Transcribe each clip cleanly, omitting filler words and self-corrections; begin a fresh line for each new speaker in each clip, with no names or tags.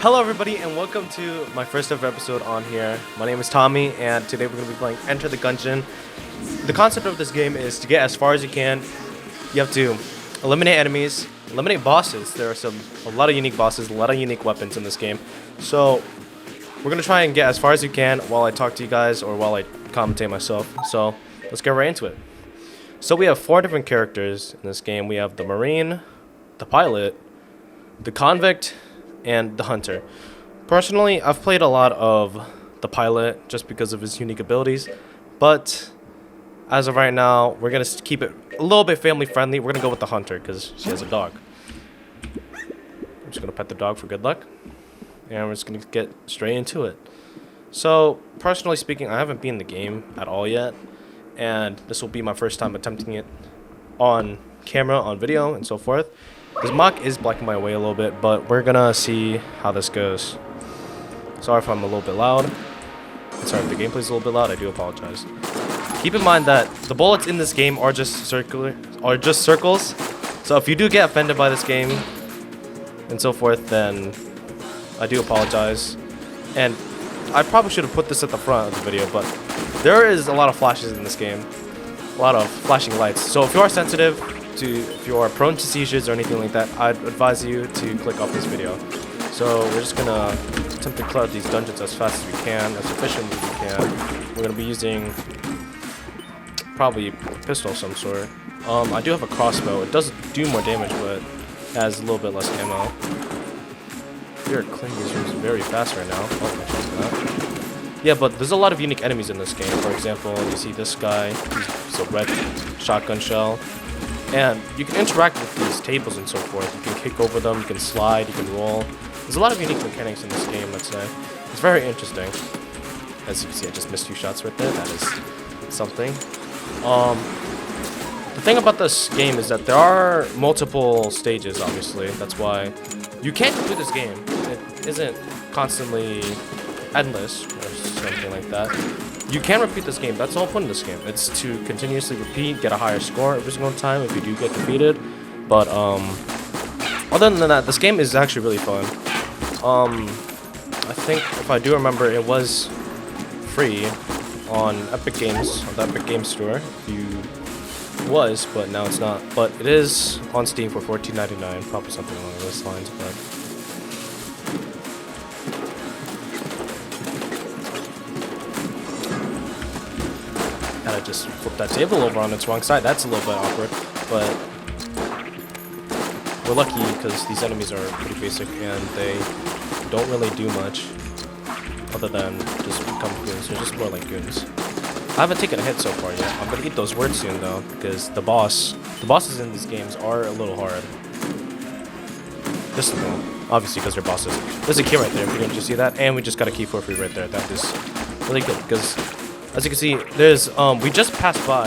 Hello everybody and welcome to my first ever episode on here. My name is Tommy and today we're going to be playing Enter the Gungeon. The concept of this game is to get as far as you can. You have to eliminate enemies, eliminate bosses. There are a lot of unique bosses, a lot of unique weapons in this game. So we're going to try and get as far as you can while I talk to you guys or while I commentate myself. So let's get right into it. So we have 4 different characters in this game. We have the Marine, the Pilot, the Convict, and the Hunter. Personally, I've played a lot of the Pilot just because of his unique abilities, but as of right now, we're gonna keep it a little bit family friendly. We're gonna go with the Hunter because she has a dog. I'm just gonna pet the dog for good luck, and we're just gonna get straight into it. So, personally speaking, I haven't been in the game at all yet, and this will be my first time attempting it on camera, on video, and so forth. This mock is blocking my way a little bit, but we're gonna see how this goes. Sorry if I'm a little bit loud. Sorry if the gameplay's a little bit loud. I do apologize. Keep in mind that the bullets in this game are just circles. So if you do get offended by this game and so forth, then I do apologize. And I probably should have put this at the front of the video, but there is a lot of flashes in this game, a lot of flashing lights. So if you are sensitive, if you are prone to seizures or anything like that, I'd advise you to click off this video. So we're just gonna attempt to clear out these dungeons as fast as we can, as efficiently as we can. We're gonna be using probably a pistol of some sort. I do have a crossbow. It does do more damage, but has a little bit less ammo. We are clearing these rooms very fast right now. Oh, yeah, but there's a lot of unique enemies in this game. For example, you see this guy. He's a red shotgun shell. And you can interact with these tables and so forth. You can kick over them, you can slide, you can roll. There's a lot of unique mechanics in this game, let's say. It's very interesting. As you can see, I just missed 2 shots right there. That is something. The thing about this game is that there are multiple stages, obviously. That's why you can't complete this game. It isn't constantly endless or something like that. You can repeat this game. That's the whole point of this game. It's to continuously repeat, get a higher score every single time if you do get defeated. But other than that, this game is actually really fun. I think if I do remember, it was free on Epic Games, on the Epic Games Store. It was, but now it's not. But it is on Steam for $14.99, probably something along those lines. But I just flip that table over on its wrong side. That's a little bit awkward, but we're lucky because these enemies are pretty basic and they don't really do much other than just become goons. They're just more like goons. I haven't taken a hit so far yet. I'm gonna eat those words soon though, because the bosses in these games are a little hard. Just obviously because they're bosses. There's a key right there. If you didn't just see that, and we just got a key for free right there. That is really good because, as you can see, there's we just passed by.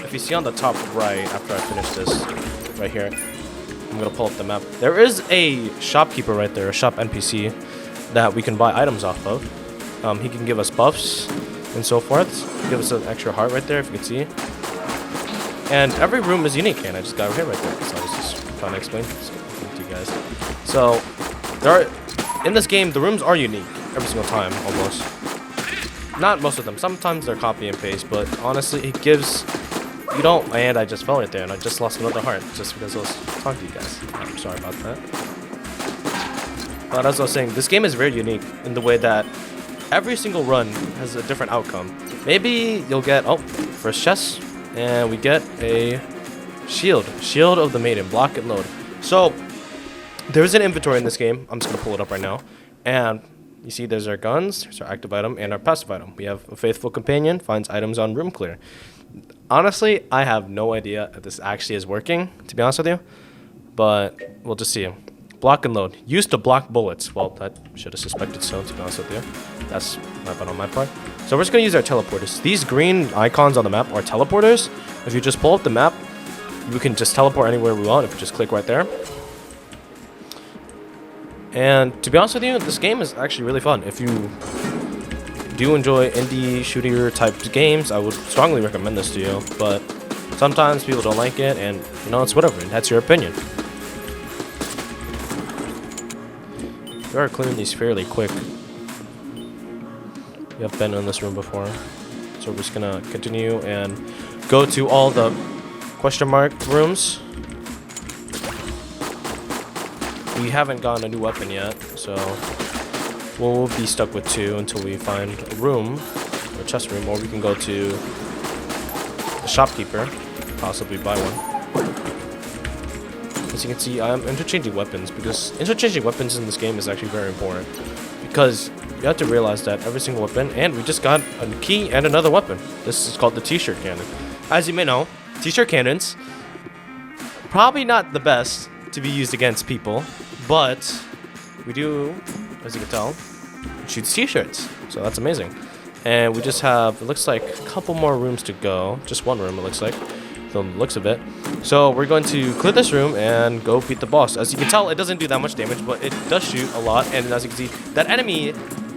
If you see on the top right, after I finish this, right here, I'm gonna pull up the map. There is a shopkeeper right there, a shop NPC that we can buy items off of. He can give us buffs and so forth. Give us an extra heart right there, if you can see. And every room is unique, and I just got a hit right there. So I was just trying to explain to you guys. So in this game, the rooms are unique every single time, almost. Not most of them. Sometimes they're copy and paste, but honestly, it gives... You don't... And I just fell right there, and I just lost another heart, just because I was talking to you guys. I'm sorry about that. But as I was saying, this game is very unique in the way that every single run has a different outcome. Maybe you'll get... Oh, first chest. And we get a shield. Shield of the Maiden. Block and load. So, there's an inventory in this game. I'm just going to pull it up right now. And... You see, there's our guns, there's our active item, and our passive item. We have a faithful companion, finds items on room clear. Honestly, I have no idea if this actually is working, to be honest with you. But we'll just see. Block and load. Used to block bullets. Well, that should have suspected so, to be honest with you. That's my bad on my part. So we're just going to use our teleporters. These green icons on the map are teleporters. If you just pull up the map, you can just teleport anywhere we want if you just click right there. And to be honest with you, this game is actually really fun. If you do enjoy indie shooter type games, I would strongly recommend this to you. But sometimes people don't like it, and you know, it's whatever. That's your opinion. We are clearing these fairly quick. We have been in this room before. So we're just gonna continue and go to all the question mark rooms. We haven't gotten a new weapon yet, so we'll be stuck with 2 until we find a room, or a chest room, or we can go to the shopkeeper, possibly buy one. As you can see, I'm interchanging weapons because interchanging weapons in this game is actually very important. Because you have to realize that every single weapon, and we just got a key and another weapon. This is called the t-shirt cannon. As you may know, t-shirt cannons, probably not the best to be used against people, but we do, as you can tell, shoot t-shirts. So that's amazing. And we just have, it looks like a couple more rooms to go. Just one room, it looks like. The looks of it. So we're going to clear this room and go beat the boss. As you can tell, it doesn't do that much damage, but it does shoot a lot. And as you can see, that enemy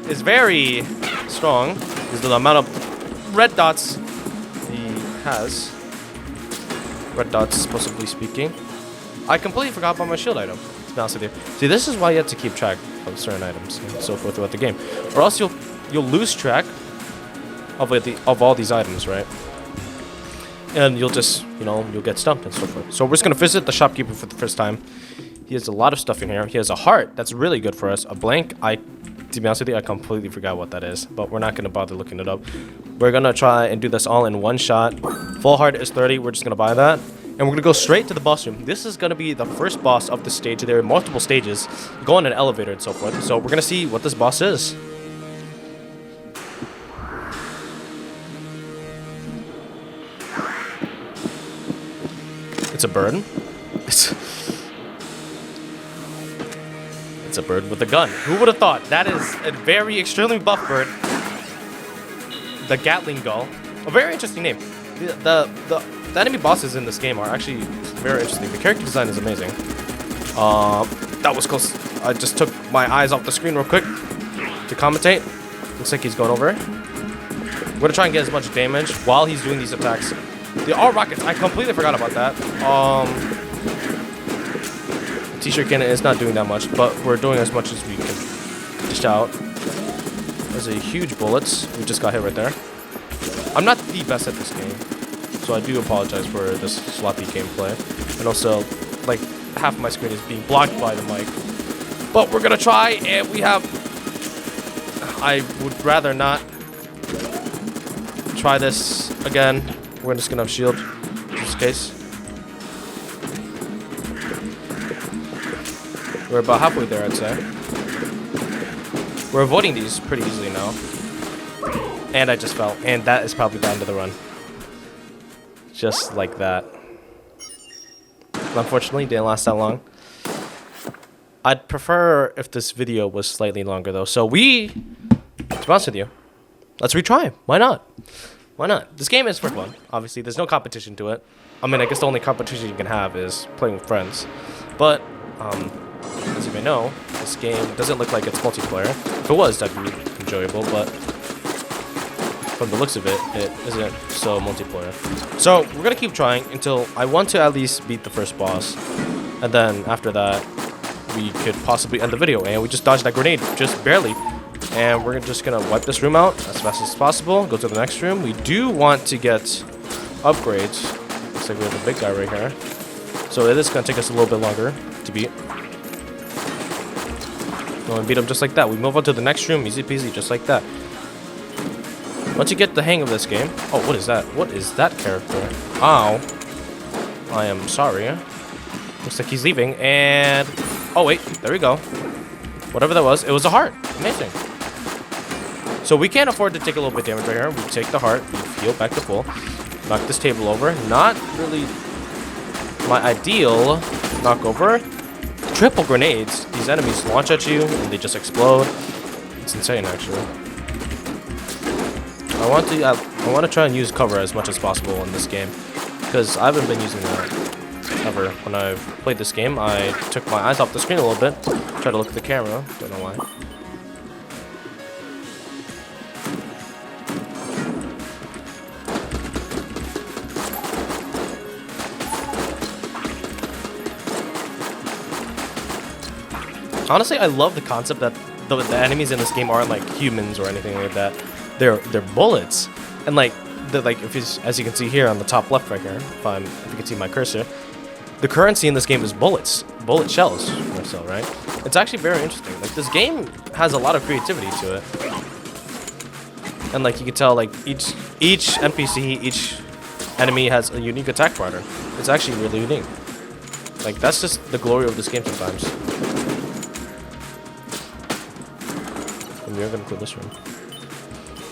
is very strong because of the amount of red dots he has. Red dots, supposedly speaking. I completely forgot about my shield item, to be honest with you. See, this is why you have to keep track of certain items and so forth throughout the game, or else you'll lose track of all these items, right? And you'll just, you'll get stumped and so forth. So we're just gonna visit the shopkeeper for the first time. He has a lot of stuff in here. He has a heart that's really good for us. A blank, to be honest with you, I completely forgot what that is, but we're not gonna bother looking it up. We're gonna try and do this all in one shot. Full heart is 30. We're just gonna buy that. And we're gonna go straight to the boss room. This is gonna be the first boss of the stage. There are multiple stages. You go on an elevator and so forth. So we're gonna see what this boss is. It's a bird. It's a bird with a gun. Who would have thought? That is a very extremely buff bird. The Gatling Gull. A very interesting name. The enemy bosses in this game are actually very interesting. The character design is amazing. That was close. I just took my eyes off the screen real quick to commentate. Looks like he's going over. We're gonna try and get as much damage while he's doing these attacks. They are rockets. I completely forgot about that. T-shirt cannon is not doing that much, but we're doing as much as we can dish out. There's a huge bullets. We just got hit right there. I'm not the best at this game, so I do apologize for this sloppy gameplay. And also, like, half of my screen is being blocked by the mic. But we're gonna try, and we have... I would rather not try this again. We're just gonna have shield, just in case. We're about halfway there, I'd say. We're avoiding these pretty easily now. And I just fell. And that is probably the end of the run. Just like that. Unfortunately, it didn't last that long. I'd prefer if this video was slightly longer, though. So to be honest with you, let's retry. Why not? Why not? This game is for fun. Obviously, there's no competition to it. I mean, I guess the only competition you can have is playing with friends. But, as you may know, this game doesn't look like it's multiplayer. If it was, that'd be enjoyable, but from the looks of it, it isn't so multiplayer. So, we're gonna keep trying until I want to at least beat the first boss. And then, after that, we could possibly end the video. And we just dodged that grenade, just barely. And we're just gonna wipe this room out as fast as possible. Go to the next room. We do want to get upgrades. Looks like we have a big guy right here. So it is gonna take us a little bit longer to beat. Go and beat him just like that. We move on to the next room, easy peasy, just like that. Once you get the hang of this game... Oh, what is that? What is that character? Ow. I am sorry. Looks like he's leaving, and... Oh, wait. There we go. Whatever that was, it was a heart. Amazing. So we can't afford to take a little bit of damage right here. We take the heart, we heal back to full. Knock this table over. Not really my ideal knockover. Triple grenades. These enemies launch at you, and they just explode. It's insane, actually. I want to try and use cover as much as possible in this game, because I haven't been using that ever. When I've played this game, I took my eyes off the screen a little bit, tried to look at the camera, don't know why. Honestly, I love the concept that the enemies in this game aren't like humans or anything like that. They're bullets, and like if you, as you can see here on the top left right here, if you can see my cursor, the currency in this game is bullets, bullet shells or so, right? It's actually very interesting. Like this game has a lot of creativity to it, and like you can tell, like each NPC, each enemy has a unique attack pattern. It's actually really unique. Like that's just the glory of this game sometimes. And we are gonna clear this room.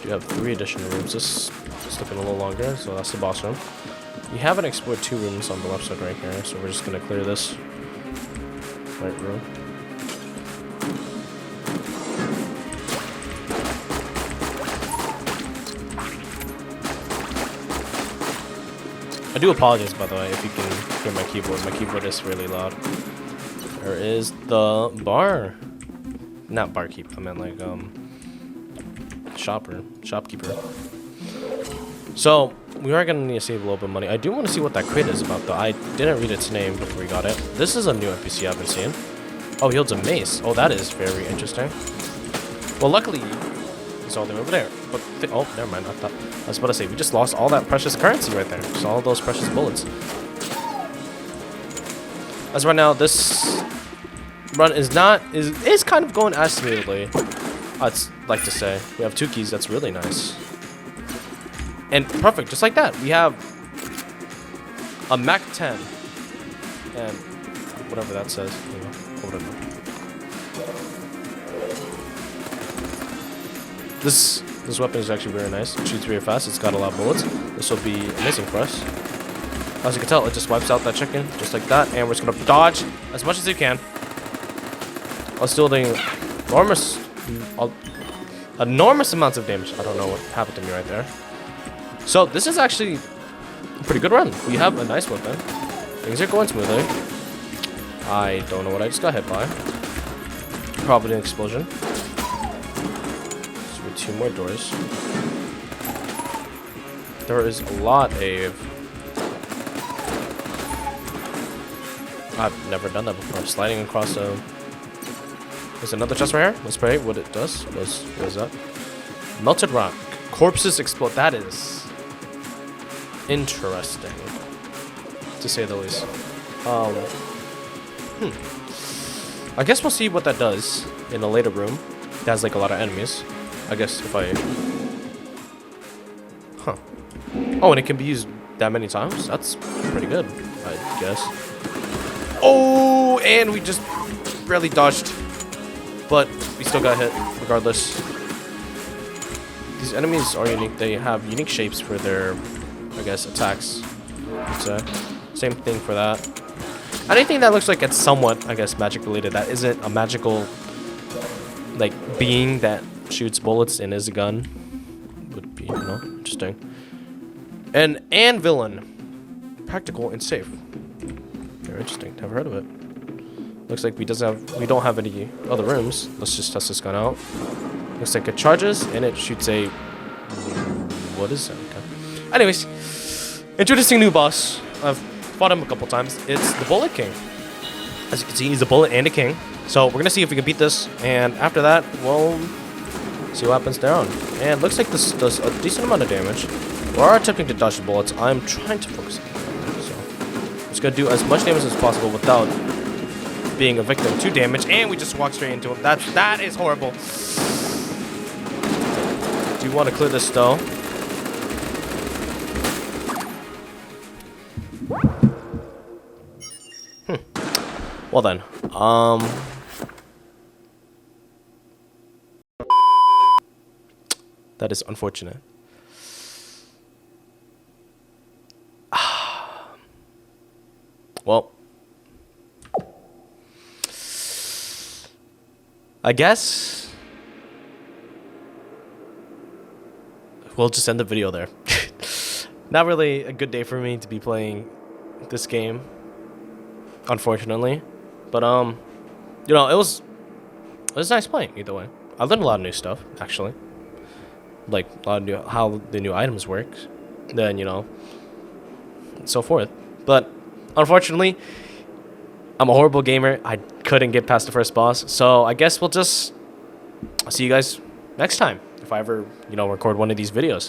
You have 3 additional rooms. This is looking a little longer, so that's the boss room. We haven't explored 2 rooms on the left side right here, so we're just gonna clear this right room. I do apologize, by the way, if you can hear my keyboard. My keyboard is really loud. There is the bar. Not barkeep, I meant like, shopkeeper. So, we are going to need to save a little bit of money. I do want to see what that crate is about, though. I didn't read its name before we got it. This is a new NPC I've been seeing. Oh, he holds a mace. Oh, that is very interesting. Well, luckily, it's all the way over there. But, oh, never mind. I was about to say, we just lost all that precious currency right there. So all those precious bullets. As right now, this run is kind of going as smoothly. I'd like to say. We have 2 keys. That's really nice. And perfect, just like that. We have a Mac 10. And whatever that says. You know, whatever. This weapon is actually very nice. It shoots very fast. It's got a lot of bullets. This will be amazing for us. As you can tell, it just wipes out that chicken just like that. And we're just going to dodge as much as you can. While still doing enormous amounts of damage. I don't know what happened to me right there. So this is actually a pretty good run. We have a nice weapon. Things are going smoothly. I don't know what I just got hit by. Probably an explosion. So 2 more doors. There is a lot of... I've never done that before. Sliding across a... There's another chest right here. Let's pray what it does. What is that? Melted rock. Corpses explode. That is interesting, to say the least. I guess we'll see what that does in a later room. It has like a lot of enemies. I guess if I... Huh. Oh, and it can be used that many times? That's pretty good, I guess. Oh, and we just barely dodged. But we still got hit, regardless. These enemies are unique. They have unique shapes for their, I guess, attacks. So, same thing for that. Anything that looks like it's somewhat, I guess, magic related, that isn't a magical, like, being that shoots bullets and is a gun, would be, you know, interesting. And villain. Practical and safe. Very interesting. Never heard of it. Looks like we don't have any other rooms. Let's just test this gun out. Looks like it charges and it shoots a... What is that? Okay. Anyways, introducing new boss. I've fought him a couple times. It's the Bullet King. As you can see, he's a bullet and a king. So we're gonna see if we can beat this, and after that, we'll see what happens down. And looks like this does a decent amount of damage. We are attempting to dodge the bullets. I'm trying to focus on that. So I'm just gonna do as much damage as possible without being a victim to damage, and we just walk straight into him. That is horrible. Do you want to clear this though? Well then, that is unfortunate. Well, I guess we'll just end the video there. Not really a good day for me to be playing this game, unfortunately. But you know, it was nice playing either way. I learned a lot of new stuff, actually. Like a lot of new, how the new items work, then, you know, and so forth. But unfortunately, I'm a horrible gamer. I couldn't get past the first boss. So I guess I'll see you guys next time if I ever record one of these videos.